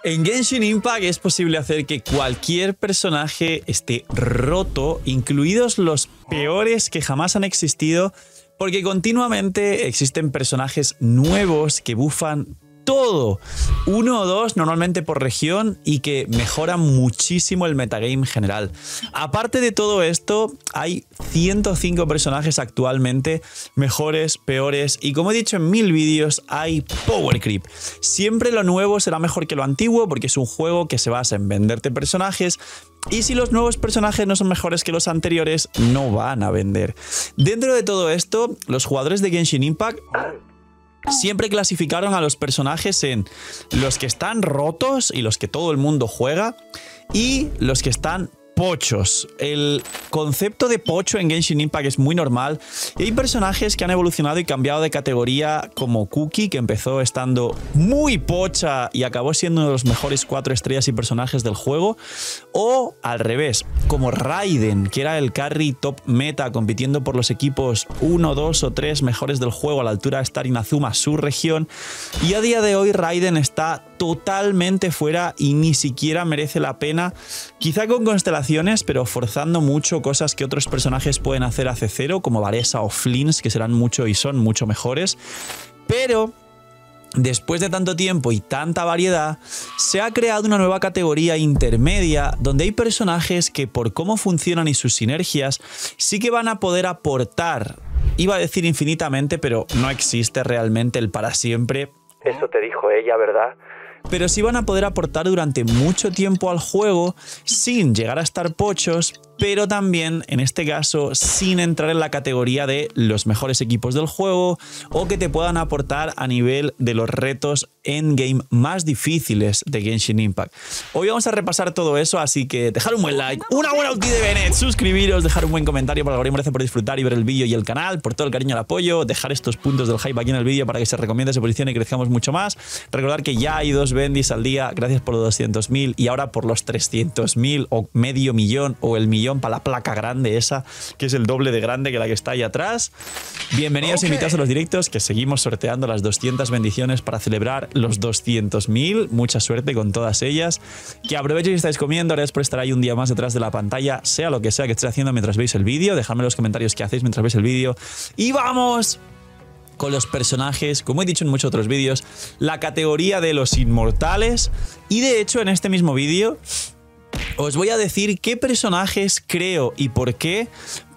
En Genshin Impact es posible hacer que cualquier personaje esté roto, incluidos los peores que jamás han existido, porque continuamente existen personajes nuevos que bufan todo, uno o dos normalmente por región y que mejoran muchísimo el metagame general. Aparte de todo esto, hay 105 personajes actualmente, mejores, peores y como he dicho en 1000 vídeos, hay power creep. Siempre lo nuevo será mejor que lo antiguo porque es un juego que se basa en venderte personajes y si los nuevos personajes no son mejores que los anteriores, no van a vender. Dentro de todo esto, los jugadores de Genshin Impact siempre clasificaron a los personajes en los que están rotos y los que todo el mundo juega y los que están pochos. El concepto de pocho en Genshin Impact es muy normal y hay personajes que han evolucionado y cambiado de categoría como Kuki, que empezó estando muy pocha y acabó siendo uno de los mejores 4 estrellas y personajes del juego, o al revés, como Raiden, que era el carry top meta compitiendo por los equipos 1, 2 o 3 mejores del juego a la altura de estar Inazuma, su región, y a día de hoy Raiden está totalmente fuera y ni siquiera merece la pena, quizá con constelaciones, pero forzando mucho cosas que otros personajes pueden hacer a C0, como Varesa o Flins, que serán mucho y son mucho mejores. Pero después de tanto tiempo y tanta variedad, se ha creado una nueva categoría intermedia donde hay personajes que por cómo funcionan y sus sinergias sí que van a poder aportar, iba a decir infinitamente, pero no existe realmente el para siempre. Eso te dijo ella, ¿verdad? Pero sí van a poder aportar durante mucho tiempo al juego sin llegar a estar pochos, pero también, en este caso, sin entrar en la categoría de los mejores equipos del juego o que te puedan aportar a nivel de los retos endgame más difíciles de Genshin Impact. Hoy vamos a repasar todo eso, así que dejar un buen like, una buena ulti de Bennett, suscribiros, dejar un buen comentario para el algoritmo, gracias por disfrutar y ver el vídeo y el canal, por todo el cariño y el apoyo, dejar estos puntos del hype aquí en el vídeo para que se recomiende, se posicione y crezcamos mucho más. Recordar que ya hay 2 bendis al día, gracias por los 200.000 y ahora por los 300.000 o medio millón o el millón para la placa grande esa, que es el doble de grande que la que está ahí atrás. Bienvenidos invitados a los directos, que seguimos sorteando las 200 bendiciones para celebrar los 200.000. Mucha suerte con todas ellas. Que aprovechéis si estáis comiendo, gracias por estar ahí un día más detrás de la pantalla, sea lo que sea que estéis haciendo mientras veis el vídeo. Dejadme en los comentarios qué hacéis mientras veis el vídeo. Y vamos con los personajes, como he dicho en muchos otros vídeos, la categoría de los inmortales. Y de hecho en este mismo vídeo os voy a decir qué personajes creo y por qué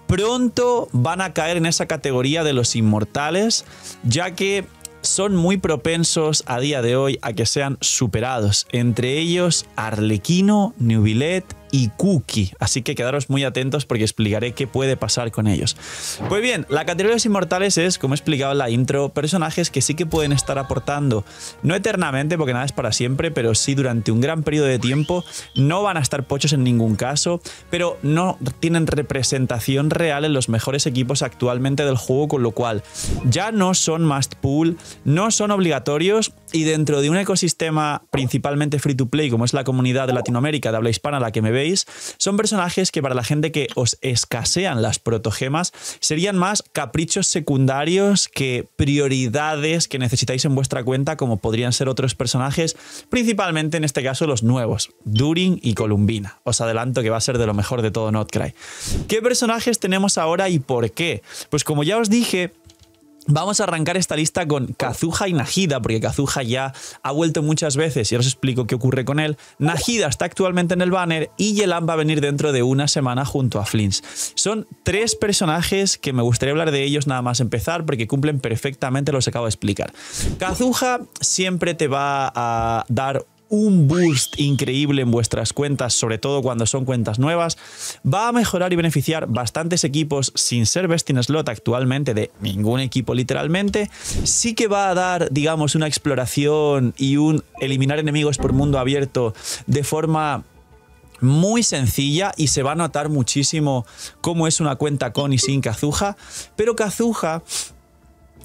pronto van a caer en esa categoría de los inmortales, ya que son muy propensos a día de hoy a que sean superados. Entre ellos Arlequino, Neuvillette y Kuki. Así que quedaros muy atentos porque explicaré qué puede pasar con ellos. Pues bien, la categoría de los inmortales es, como he explicado en la intro, personajes que sí que pueden estar aportando, no eternamente porque nada es para siempre, pero sí durante un gran periodo de tiempo. No van a estar pochos en ningún caso, pero no tienen representación real en los mejores equipos actualmente del juego, con lo cual ya no son must pull, no son obligatorios, y dentro de un ecosistema principalmente free to play como es la comunidad de Latinoamérica de habla hispana a la que me veis, son personajes que para la gente que os escasean las protogemas serían más caprichos secundarios que prioridades que necesitáis en vuestra cuenta, como podrían ser otros personajes, principalmente en este caso los nuevos, Durin y Columbina. Os adelanto que va a ser de lo mejor de todo Notcry. ¿Qué personajes tenemos ahora y por qué? Pues como ya os dije, vamos a arrancar esta lista con Kazuha y Nahida, porque Kazuha ya ha vuelto muchas veces y ahora os explico qué ocurre con él. Nahida está actualmente en el banner y Yelan va a venir dentro de una semana junto a Flins. Son 3 personajes que me gustaría hablar de ellos nada más empezar porque cumplen perfectamente lo que acabo de explicar. Kazuha siempre te va a dar un boost increíble en vuestras cuentas, sobre todo cuando son cuentas nuevas. Va a mejorar y beneficiar bastantes equipos sin ser best in slot actualmente de ningún equipo literalmente. Sí que va a dar, digamos, una exploración y un eliminar enemigos por mundo abierto de forma muy sencilla y se va a notar muchísimo cómo es una cuenta con y sin Kazuha, pero Kazuha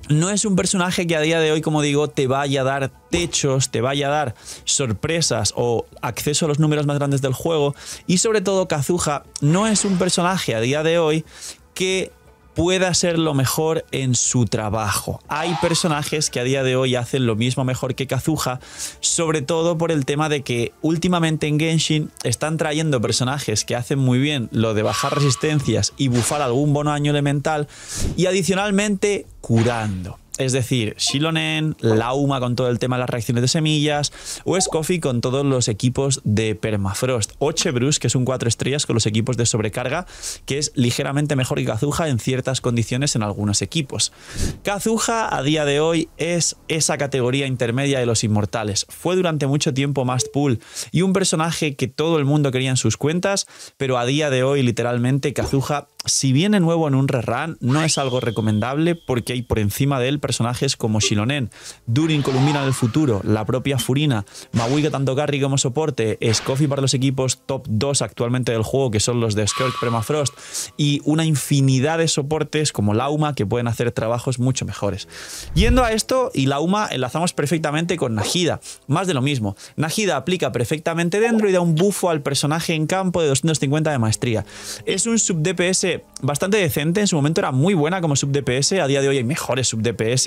no es un personaje que a día de hoy, como digo, te vaya a dar techos, te vaya a dar sorpresas o acceso a los números más grandes del juego, y sobre todo Kazuha no es un personaje a día de hoy que pueda ser lo mejor en su trabajo. Hay personajes que a día de hoy hacen lo mismo mejor que Kazuha, sobre todo por el tema de que últimamente en Genshin están trayendo personajes que hacen muy bien lo de bajar resistencias y bufar algún bono daño elemental y adicionalmente curando. Es decir, Xilonen, Lauma con todo el tema de las reacciones de semillas o Scoffy con todos los equipos de Permafrost. O Chebrus, que es un 4 estrellas con los equipos de sobrecarga, que es ligeramente mejor que Kazuha en ciertas condiciones en algunos equipos. Kazuha a día de hoy es esa categoría intermedia de los inmortales. Fue durante mucho tiempo must pull y un personaje que todo el mundo quería en sus cuentas, pero a día de hoy literalmente Kazuha, si viene nuevo en un rerun, no es algo recomendable porque hay por encima de él personajes como Xilonen, Durin Columbina en el futuro, la propia Furina, Maui tanto carry como soporte, Scoffy para los equipos top 2 actualmente del juego, que son los de Skirk Permafrost, y una infinidad de soportes como Lauma que pueden hacer trabajos mucho mejores. Yendo a esto, y Lauma enlazamos perfectamente con Nahida, más de lo mismo. Nahida aplica perfectamente dentro y da un bufo al personaje en campo de 250 de maestría. Es un sub DPS bastante decente, en su momento era muy buena como sub DPS, a día de hoy hay mejores sub DPS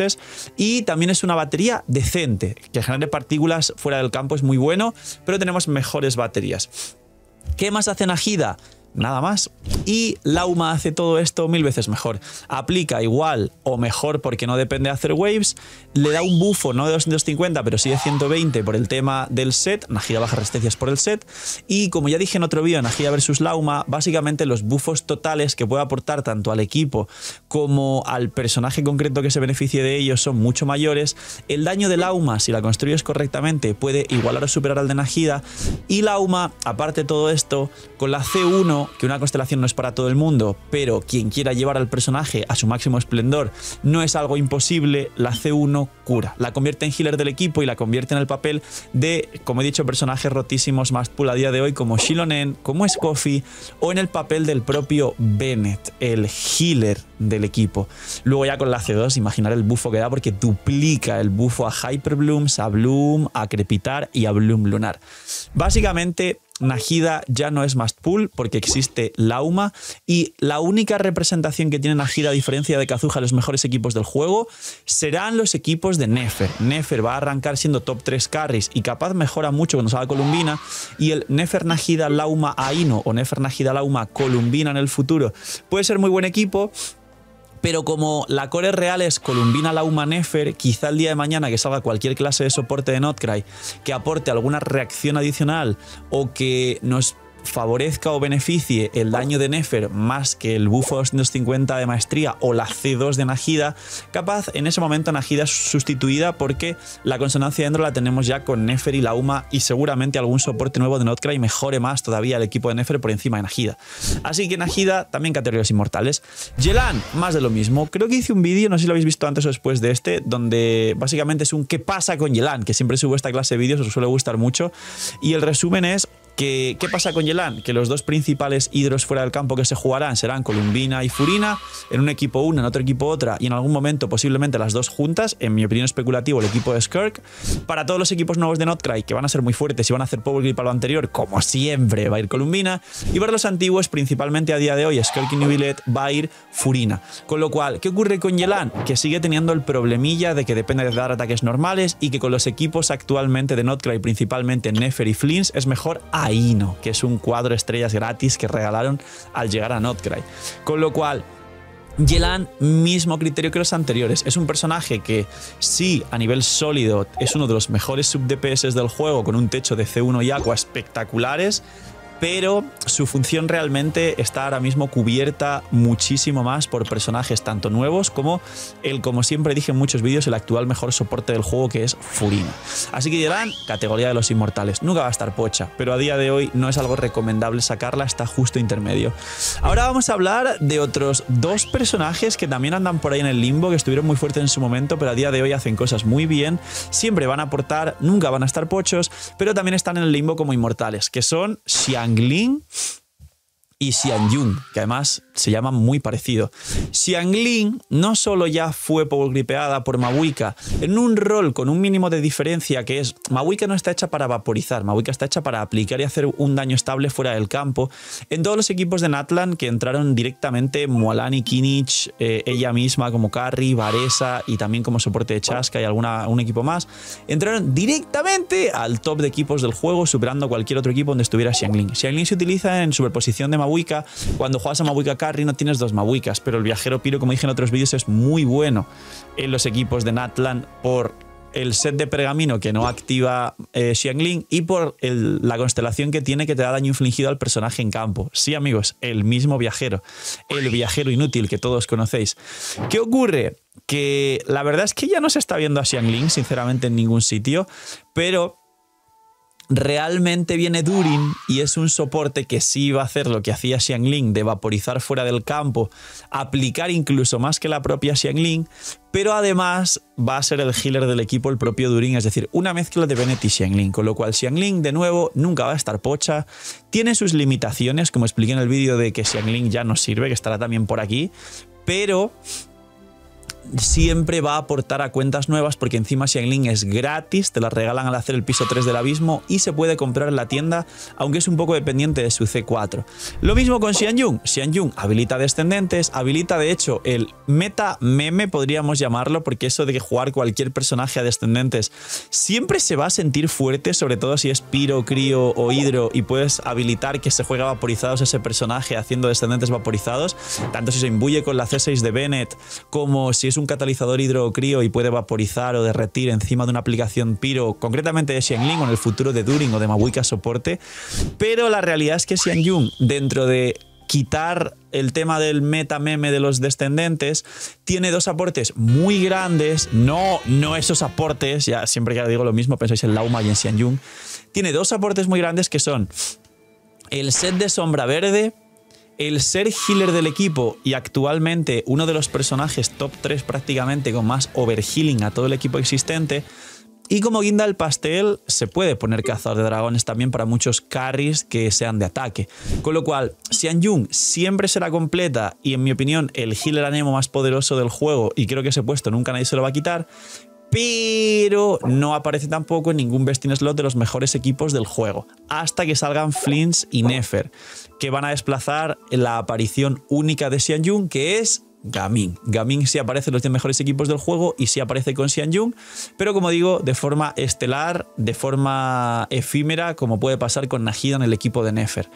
y también es una batería decente, que genere partículas fuera del campo es muy bueno, pero tenemos mejores baterías. ¿Qué más hace Nahida? Nada más. Y Lauma hace todo esto 1000 veces mejor. Aplica igual o mejor porque no depende de hacer waves. Le da un bufo no de 250 pero sí de 120 por el tema del set. Nahida baja resistencias por el set. Y como ya dije en otro vídeo, Nahida versus Lauma, básicamente los bufos totales que puede aportar tanto al equipo como al personaje concreto que se beneficie de ellos son mucho mayores. El daño de Lauma, si la construyes correctamente, puede igualar o superar al de Nahida. Y Lauma, aparte de todo esto, con la C1, que una constelación no es para todo el mundo, pero quien quiera llevar al personaje a su máximo esplendor no es algo imposible, la C1 cura. La convierte en healer del equipo y la convierte en el papel de, como he dicho, personajes rotísimos más pool a día de hoy como Xilonen, como Scoffy o en el papel del propio Bennett, el healer del equipo. Luego ya con la C2 imaginar el bufo que da porque duplica el bufo a Hyperblooms, a Bloom, a Crepitar y a Bloom Lunar. Básicamente Nahida ya no es must pull porque existe Lauma y la única representación que tiene Nahida a diferencia de Kazuha en los mejores equipos del juego serán los equipos de Nefer. Nefer va a arrancar siendo top 3 carries y capaz mejora mucho cuando salga Columbina y el Nefer Nahida Lauma Aino o Nefer Nahida Lauma Columbina en el futuro puede ser muy buen equipo. Pero como la core real es Columbina, Lauma, Nefer, quizá el día de mañana que salga cualquier clase de soporte de Notcry que aporte alguna reacción adicional o que nos favorezca o beneficie el daño de Nefer más que el bufo 250 de maestría o la C2 de Nahida, capaz en ese momento Nahida es sustituida porque la consonancia dentro la tenemos ya con Nefer y Lauma y seguramente algún soporte nuevo de Notcry mejore más todavía el equipo de Nefer por encima de Nahida. Así que Nahida también categorías inmortales. Yelan, más de lo mismo. Creo que hice un vídeo, no sé si lo habéis visto antes o después de este, donde básicamente es un ¿qué pasa con Yelan? Que siempre subo esta clase de vídeos, os suele gustar mucho. Y el resumen es ¿qué pasa con Yelan? Que los dos principales hidros fuera del campo que se jugarán serán Columbina y Furina, en un equipo una, en otro equipo otra, y en algún momento posiblemente las dos juntas, en mi opinión especulativo el equipo de Skirk. Para todos los equipos nuevos de Notcry, que van a ser muy fuertes y van a hacer power grip a lo anterior, como siempre va a ir Columbina, y para los antiguos, principalmente a día de hoy, Skirk y Nubilet, va a ir Furina. Con lo cual, ¿qué ocurre con Yelan? Que sigue teniendo el problemilla de que depende de dar ataques normales y que con los equipos actualmente de Notcry, principalmente Nefer y Flins, es mejor Aino, que es un 4 estrellas gratis que regalaron al llegar a Notcry. Con lo cual, Yelan, mismo criterio que los anteriores. Es un personaje que sí, a nivel sólido, es uno de los mejores sub DPS del juego, con un techo de C1 y Aqua espectaculares, pero su función realmente está ahora mismo cubierta muchísimo más por personajes tanto nuevos como el, como siempre dije en muchos vídeos, el actual mejor soporte del juego, que es Furina. Así que Yelan, categoría de los inmortales. Nunca va a estar pocha, pero a día de hoy no es algo recomendable sacarla, está justo intermedio. Ahora vamos a hablar de otros dos personajes que también andan por ahí en el limbo, que estuvieron muy fuertes en su momento, pero a día de hoy hacen cosas muy bien, siempre van a aportar, nunca van a estar pochos, pero también están en el limbo como inmortales, que son Xiangling y Xianyun, que además se llama muy parecido. Xiangling no solo ya fue powergripeada por Mavuika en un rol con un mínimo de diferencia, que es Mavuika no está hecha para vaporizar, Mavuika está hecha para aplicar y hacer un daño estable fuera del campo. En todos los equipos de Natlan que entraron directamente, Mualani, Kinich, ella misma como carry, Varesa y también como soporte de Chasca y un equipo más, entraron directamente al top de equipos del juego, superando cualquier otro equipo donde estuviera Xiangling. Xiangling se utiliza en superposición de Mavuika. Cuando juegas a Mavuika carry no tienes dos Mavuikas, pero el viajero Piro, como dije en otros vídeos, es muy bueno en los equipos de Natlan por el set de pergamino que no activa Xiangling y por la constelación que tiene, que te da daño infligido al personaje en campo. Sí, amigos, el mismo viajero, el viajero inútil que todos conocéis. ¿Qué ocurre? Que la verdad es que ya no se está viendo a Xiangling, sinceramente, en ningún sitio, pero realmente viene Durin y es un soporte que sí va a hacer lo que hacía Xiangling, de vaporizar fuera del campo, aplicar incluso más que la propia Xiangling, pero además va a ser el healer del equipo el propio Durin, es decir, una mezcla de Bennett y Xiangling, con lo cual Xiangling, de nuevo, nunca va a estar pocha, tiene sus limitaciones, como expliqué en el vídeo de que Xiangling ya no sirve, que estará también por aquí, pero siempre va a aportar a cuentas nuevas porque encima Xiangling es gratis, te la regalan al hacer el piso 3 del abismo y se puede comprar en la tienda, aunque es un poco dependiente de su C4. Lo mismo con Xianyun. Xianyun habilita descendentes, habilita de hecho el meta meme, podríamos llamarlo, porque eso de que jugar cualquier personaje a descendentes siempre se va a sentir fuerte, sobre todo si es Piro, Crío o Hidro y puedes habilitar que se juega vaporizados ese personaje haciendo descendentes vaporizados, tanto si se imbuye con la C6 de Bennett como si es un catalizador Hidro o Crío y puede vaporizar o derretir encima de una aplicación Piro, concretamente de Xiangling o en el futuro de Durin o de Mavuika soporte. Pero la realidad es que Xianyun, dentro de quitar el tema del meta meme de los descendentes, tiene dos aportes muy grandes, no esos aportes, ya siempre que digo lo mismo pensáis en Lauma y en Xianyun, tiene dos aportes muy grandes que son el set de sombra verde, el ser healer del equipo y actualmente uno de los personajes top 3 prácticamente con más overhealing a todo el equipo existente. Y como guinda del pastel, se puede poner cazador de dragones también para muchos carries que sean de ataque. Con lo cual, Xianyun siempre será completa y, en mi opinión, el healer anemo más poderoso del juego, y creo que ese puesto nunca nadie se lo va a quitar, pero no aparece tampoco en ningún best in slot de los mejores equipos del juego, hasta que salgan Flints y Nefer, que van a desplazar la aparición única de Xianyun, que es Gaming. Gaming sí aparece en los 10 mejores equipos del juego y sí aparece con Xianyun, pero como digo, de forma estelar, de forma efímera, como puede pasar con Nahida en el equipo de Nefer.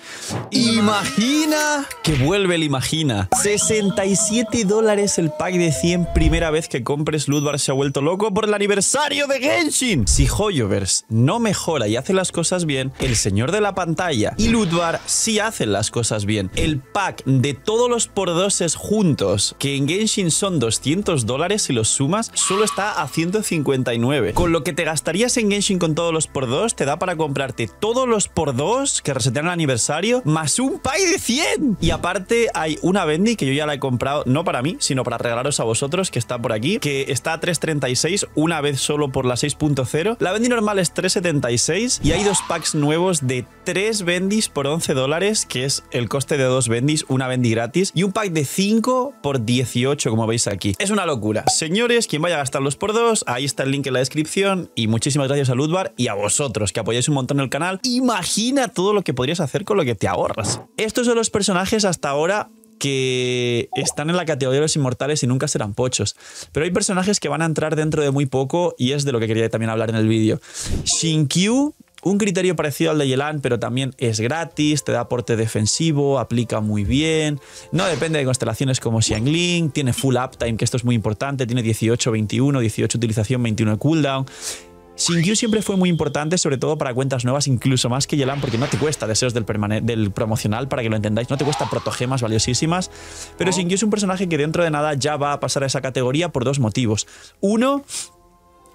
¡Imagina! Que vuelve el Imagina. $67 el pack de 100, primera vez que compres. Ludvar se ha vuelto loco por el aniversario de Genshin. Si Hoyoverse no mejora y hace las cosas bien, el señor de la pantalla y Ludvar sí hacen las cosas bien. El pack de todos los por-doses juntos, que en Genshin son $200 si los sumas, solo está a 159. Con lo que te gastarías en Genshin con todos los por 2, te da para comprarte todos los por 2 que resetean el aniversario, más un pack de 100. Y aparte hay una Bendy que yo ya la he comprado, no para mí, sino para regalaros a vosotros, que está por aquí, que está a 3.36, una vez solo por la 6.0. La Bendy normal es 3.76 y hay dos packs nuevos de 3 Bendys por $11, que es el coste de 2 Bendys, una Bendy gratis, y un pack de 5 por 18, como veis aquí. Es una locura. Señores, quien vaya a gastarlos por 2, ahí está el link en la descripción, y muchísimas gracias a Ludvar y a vosotros, que apoyáis un montón el canal. Imagina todo lo que podrías hacer con lo que te ahorras. Estos son los personajes hasta ahora que están en la categoría de los inmortales y nunca serán pochos. Pero hay personajes que van a entrar dentro de muy poco y es de lo que quería también hablar en el vídeo. Xingqiu, un criterio parecido al de Yelan, pero también es gratis, te da aporte defensivo, aplica muy bien, no depende de constelaciones como Xiangling, tiene full uptime, que esto es muy importante, tiene 18-21, 18 utilización, 21 cooldown. Xingqiu siempre fue muy importante, sobre todo para cuentas nuevas, incluso más que Yelan, porque no te cuesta deseos del promocional, para que lo entendáis, no te cuesta protogemas valiosísimas, pero Xingqiu es un personaje que dentro de nada ya va a pasar a esa categoría por dos motivos. Uno,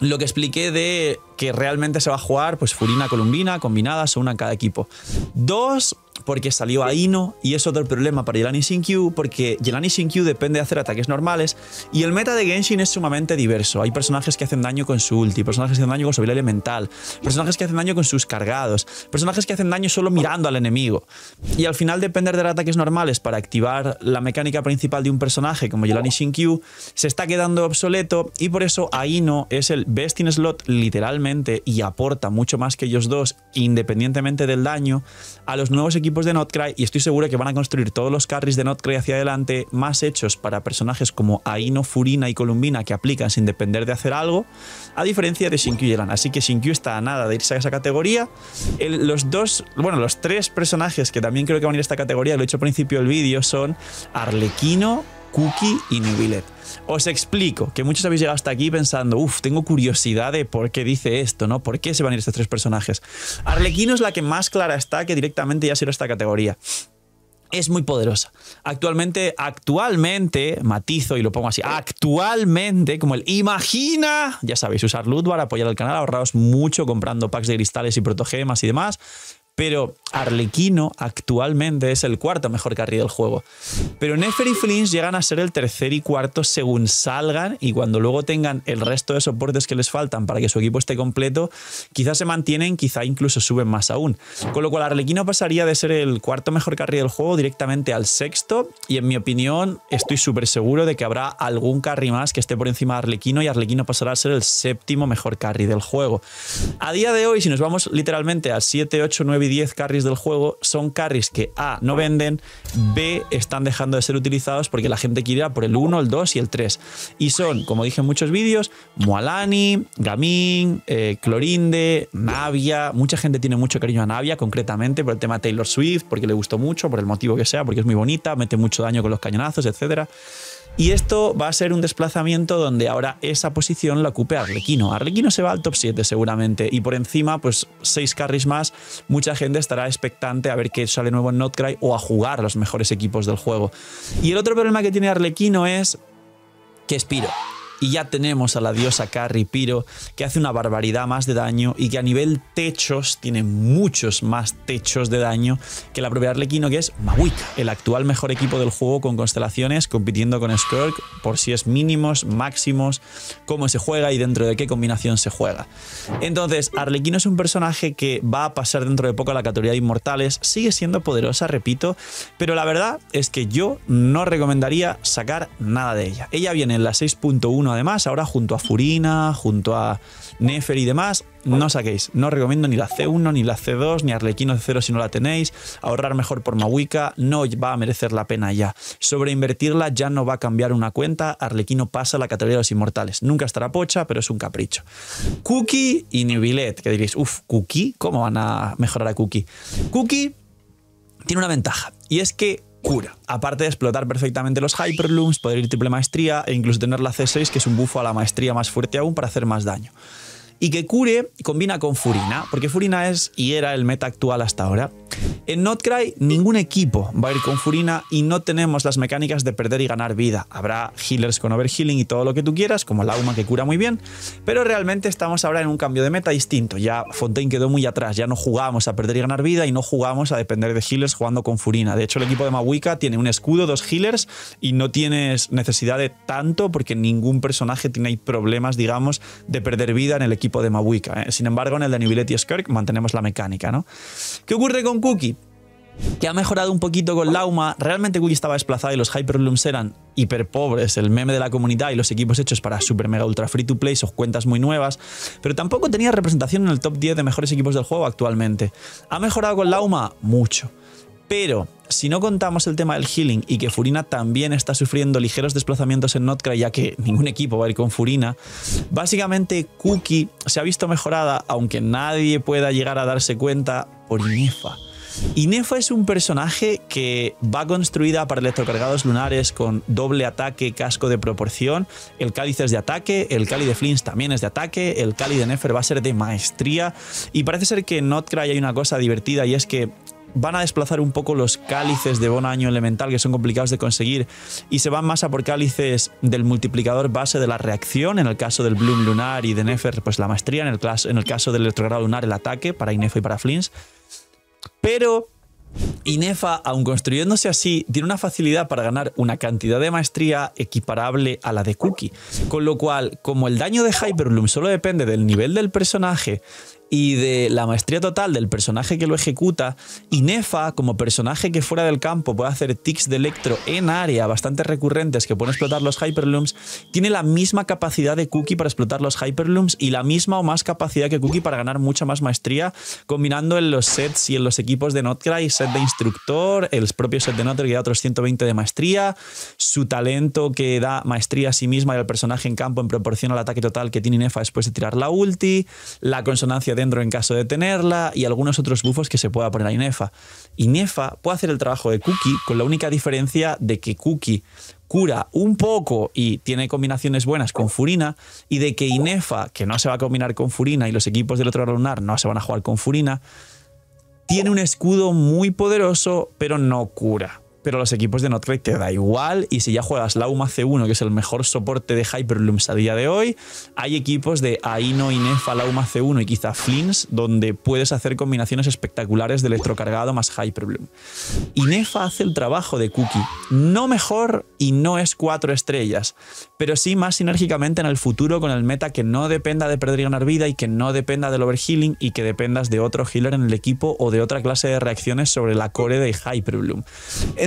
lo que expliqué de que realmente se va a jugar pues Furina Columbina combinadas o una en cada equipo. Dos, porque salió Aino y es otro problema para Jelani Xin-Q porque Jelani Xin-Q depende de hacer ataques normales y el meta de Genshin es sumamente diverso. Hay personajes que hacen daño con su ulti, personajes que hacen daño con su habilidad elemental, personajes que hacen daño con sus cargados, personajes que hacen daño solo mirando al enemigo. Y al final depender de ataques normales para activar la mecánica principal de un personaje como Jelani Xin-Q se está quedando obsoleto y por eso Aino es el best in slot literalmente y aporta mucho más que ellos dos independientemente del daño a los nuevos equipos de Notcry y estoy seguro que van a construir todos los carries de Notcry hacia adelante más hechos para personajes como Aino, Furina y Columbina que aplican sin depender de hacer algo, a diferencia de Xin-Q y Yelan. Así que Xin-Q está a nada de irse a esa categoría. Los tres personajes que también creo que van a ir a esta categoría, lo he dicho al principio del vídeo, son Arlequino, Cookie y Neuvillette. Os explico, que muchos habéis llegado hasta aquí pensando, tengo curiosidad de por qué dice esto, ¿no? ¿Por qué se van a ir estos tres personajes? Arlequino es la que más clara está que directamente ya se irá a esta categoría. Es muy poderosa. Actualmente, matizo y lo pongo así, actualmente, como el imagina, ya sabéis, usar loot bar, apoyar al canal, ahorraos mucho comprando packs de cristales y protogemas y demás. Pero Arlequino actualmente es el cuarto mejor carry del juego. Pero Nefer y Flinch llegan a ser el tercer y cuarto según salgan y cuando luego tengan el resto de soportes que les faltan para que su equipo esté completo, quizás se mantienen, quizá incluso suben más aún. Con lo cual Arlequino pasaría de ser el cuarto mejor carry del juego directamente al sexto y en mi opinión estoy súper seguro de que habrá algún carry más que esté por encima de Arlequino y Arlequino pasará a ser el séptimo mejor carry del juego. A día de hoy, si nos vamos literalmente a 7, 8, 9 y 10 carries del juego, son carries que A, no venden, B, están dejando de ser utilizados porque la gente quiere ir a por el 1, el 2 y el 3. Y son, como dije en muchos vídeos, Mualani, Gaming, Clorinde, Navia. Mucha gente tiene mucho cariño a Navia, concretamente por el tema de Taylor Swift, porque le gustó mucho, por el motivo que sea, porque es muy bonita, mete mucho daño con los cañonazos, etc. Y esto va a ser un desplazamiento donde ahora esa posición la ocupe Arlequino. Arlequino se va al top 7 seguramente y por encima, pues 6 carries más, mucha gente estará expectante a ver qué sale nuevo en Notcry o a jugar los mejores equipos del juego. Y el otro problema que tiene Arlequino es que es Pyro. Y ya tenemos a la diosa carry Pyro, que hace una barbaridad más de daño y que a nivel techos tiene muchos más techos de daño que la propia Arlequino, que es Mahuika, el actual mejor equipo del juego con constelaciones, compitiendo con Skirk por si es mínimos, máximos, cómo se juega y dentro de qué combinación se juega. Entonces, Arlequino es un personaje que va a pasar dentro de poco a la categoría de inmortales, sigue siendo poderosa, repito, pero la verdad es que yo no recomendaría sacar nada de ella. Ella viene en la 6.1 además, ahora junto a Furina, junto a Nefer y demás, no saquéis. No os recomiendo ni la C1, ni la C2, ni Arlequino C0 si no la tenéis. Ahorrar mejor por Mahuika, no va a merecer la pena ya. Sobreinvertirla ya no va a cambiar una cuenta. Arlequino pasa a la categoría de los inmortales. Nunca estará pocha, pero es un capricho. Cookie y Neuvillette, que diréis, Cookie, ¿cómo van a mejorar a Cookie? Cookie tiene una ventaja, y es que cura. Aparte de explotar perfectamente los Hyperlooms, poder ir triple maestría e incluso tener la C6, que es un buffo a la maestría más fuerte aún para hacer más daño. Y que cure combina con Furina, porque Furina es y era el meta actual hasta ahora. En Notcry ningún equipo va a ir con Furina y no tenemos las mecánicas de perder y ganar vida. Habrá healers con overhealing y todo lo que tú quieras, como Lauma que cura muy bien, pero realmente estamos ahora en un cambio de meta distinto. Ya Fontaine quedó muy atrás, ya no jugamos a perder y ganar vida y no jugamos a depender de healers jugando con Furina. De hecho, el equipo de Mahuika tiene un escudo, 2 healers y no tienes necesidad de tanto porque ningún personaje tiene ahí problemas, digamos, de perder vida en el equipo de Mahuika, ¿eh? Sin embargo, en el de Neuvillette y Skirk mantenemos la mecánica, ¿no? ¿Qué ocurre con Cookie? Que ha mejorado un poquito con Lauma. Realmente Cookie estaba desplazada y los Hyperlooms eran hiper pobres, el meme de la comunidad y los equipos hechos para super mega ultra free to play o cuentas muy nuevas, pero tampoco tenía representación en el top 10 de mejores equipos del juego actualmente. ¿Ha mejorado con Lauma? Mucho. Pero si no contamos el tema del healing y que Furina también está sufriendo ligeros desplazamientos en Notcry, ya que ningún equipo va a ir con Furina, básicamente Cookie se ha visto mejorada, aunque nadie pueda llegar a darse cuenta, por Inefa. Inefa es un personaje que va construida para electrocargados lunares con doble ataque, casco de proporción. El cáliz es de ataque, el cáliz de Flinch también es de ataque, el cáliz de Nefer va a ser de maestría. Y parece ser que en Notcry hay una cosa divertida y es que van a desplazar un poco los cálices de bono-año elemental que son complicados de conseguir y se van más a por cálices del multiplicador base de la reacción, en el caso del Bloom lunar y de Nefer pues la maestría, en el caso del electrocargado lunar el ataque para Inefa y para Flinch. Pero Inefa, aun construyéndose así, tiene una facilidad para ganar una cantidad de maestría equiparable a la de Cookie. Con lo cual, como el daño de Hyperloom solo depende del nivel del personaje y de la maestría total del personaje que lo ejecuta, Inefa, como personaje que fuera del campo puede hacer ticks de electro en área bastante recurrentes que pueden explotar los Hyperlooms, tiene la misma capacidad de Cookie para explotar los Hyperlooms y la misma o más capacidad que Cookie para ganar mucha más maestría, combinando en los sets y en los equipos de Notcry, set de instructor, el propio set de Notcry que da otros 120 de maestría, su talento que da maestría a sí misma y al personaje en campo en proporción al ataque total que tiene Inefa después de tirar la ulti, la consonancia dentro en caso de tenerla y algunos otros buffos que se pueda poner a Inefa. Inefa puede hacer el trabajo de Cookie con la única diferencia de que Cookie cura un poco y tiene combinaciones buenas con Furina, y de que Inefa, que no se va a combinar con Furina y los equipos del otro lunar no se van a jugar con Furina, tiene un escudo muy poderoso pero no cura. Pero los equipos de Notcry te da igual, y si ya juegas Lauma C1, que es el mejor soporte de Hyperlooms a día de hoy, hay equipos de Aino, Inefa, Lauma C1 y quizá Flins donde puedes hacer combinaciones espectaculares de electrocargado más Hyperloom. Inefa hace el trabajo de Cookie, no mejor y no es 4 estrellas, pero sí más sinérgicamente en el futuro con el meta que no dependa de perder y ganar vida y que no dependa del overhealing y que dependas de otro healer en el equipo o de otra clase de reacciones sobre la core de Hyperbloom.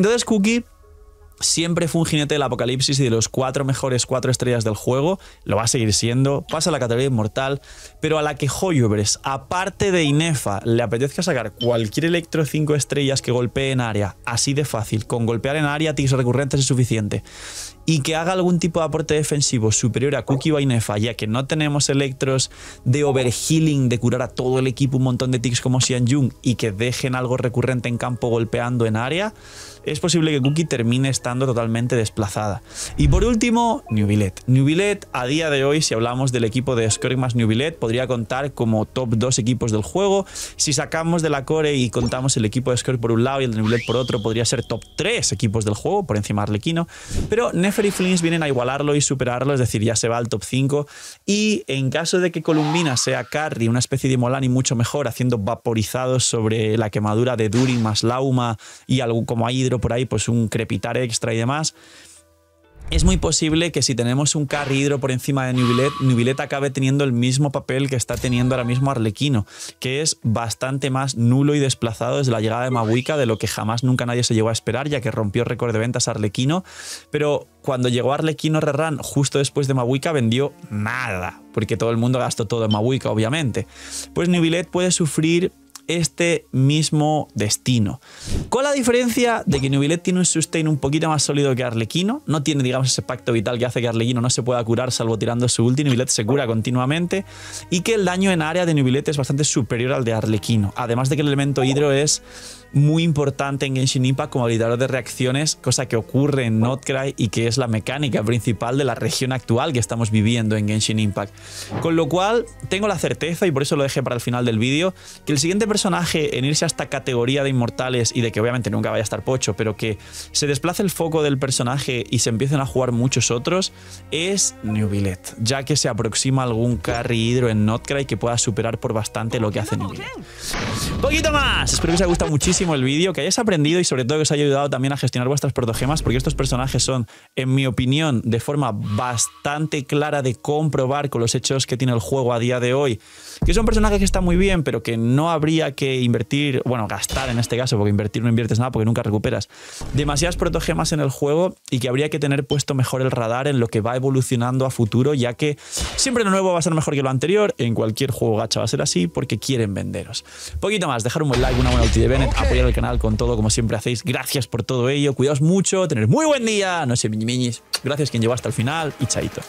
Entonces Cookie siempre fue un jinete del apocalipsis y de los 4 mejores 4 estrellas del juego, lo va a seguir siendo, pasa a la categoría inmortal, pero a la que Hoyoverse, aparte de Inefa, le apetezca sacar cualquier electro 5 estrellas que golpee en área, así de fácil, con golpear en área ticks recurrentes es suficiente, y que haga algún tipo de aporte defensivo superior a Cookie o a Inefa, ya que no tenemos electros de overhealing, de curar a todo el equipo un montón de ticks como Xianjun y que dejen algo recurrente en campo golpeando en área, es posible que Cookie termine estando totalmente desplazada. Y por último, Neuvillette. Neuvillette a día de hoy, si hablamos del equipo de Skirk más Neuvillette, podría contar como top 2 equipos del juego. Si sacamos de la core y contamos el equipo de Skirk por un lado y el de Neuvillette por otro, podría ser top 3 equipos del juego, por encima de Arlequino. Pero Nefer y Flins vienen a igualarlo y superarlo, es decir, ya se va al top 5. Y en caso de que Columbina sea carry, una especie de Molani mucho mejor, haciendo vaporizados sobre la quemadura de Durin más Lauma y algo como Hydro por ahí, pues un crepitar extra y demás, es muy posible que si tenemos un carry Hydro por encima de Neuvillette, Neuvillette acabe teniendo el mismo papel que está teniendo ahora mismo Arlequino, que es bastante más nulo y desplazado desde la llegada de Mavuika de lo que jamás nunca nadie se llegó a esperar, ya que rompió récord de ventas Arlequino, pero cuando llegó Arlequino Rerun justo después de Mavuika vendió nada, porque todo el mundo gastó todo en Mavuika, obviamente. Pues Neuvillette puede sufrir este mismo destino, con la diferencia de que Neuvillette tiene un sustain un poquito más sólido que Arlequino, no tiene, digamos, ese pacto vital que hace que Arlequino no se pueda curar salvo tirando su ulti. Neuvillette se cura continuamente, y que el daño en área de Neuvillette es bastante superior al de Arlequino, además de que el elemento hidro es muy importante en Genshin Impact como habilitador de reacciones, cosa que ocurre en Notcry y que es la mecánica principal de la región actual que estamos viviendo en Genshin Impact. Con lo cual tengo la certeza, y por eso lo dejé para el final del vídeo, que el siguiente personaje en irse a esta categoría de inmortales, y de que obviamente nunca vaya a estar pocho, pero que se desplace el foco del personaje y se empiecen a jugar muchos otros, es Neuvillette, ya que se aproxima algún carry hidro en Notcry que pueda superar por bastante lo que hace Neuvillette. Poquito más, espero que os haya gustado muchísimo el vídeo, que hayáis aprendido y sobre todo que os haya ayudado también a gestionar vuestras protogemas, porque estos personajes son, en mi opinión, de forma bastante clara de comprobar con los hechos que tiene el juego a día de hoy, que son personajes que están muy bien, pero que no habría que invertir, bueno, gastar en este caso, porque invertir no inviertes nada porque nunca recuperas, demasiadas protogemas en el juego, y que habría que tener puesto mejor el radar en lo que va evolucionando a futuro, ya que siempre lo nuevo va a ser mejor que lo anterior, en cualquier juego gacha va a ser así, porque quieren venderos. Poquito más, dejar un buen like, una buena ulti de Bennett, apoyar el canal con todo como siempre hacéis, gracias por todo ello, cuidaos mucho, tener muy buen día, no sé, miñis, gracias quien llegó hasta el final y chaito.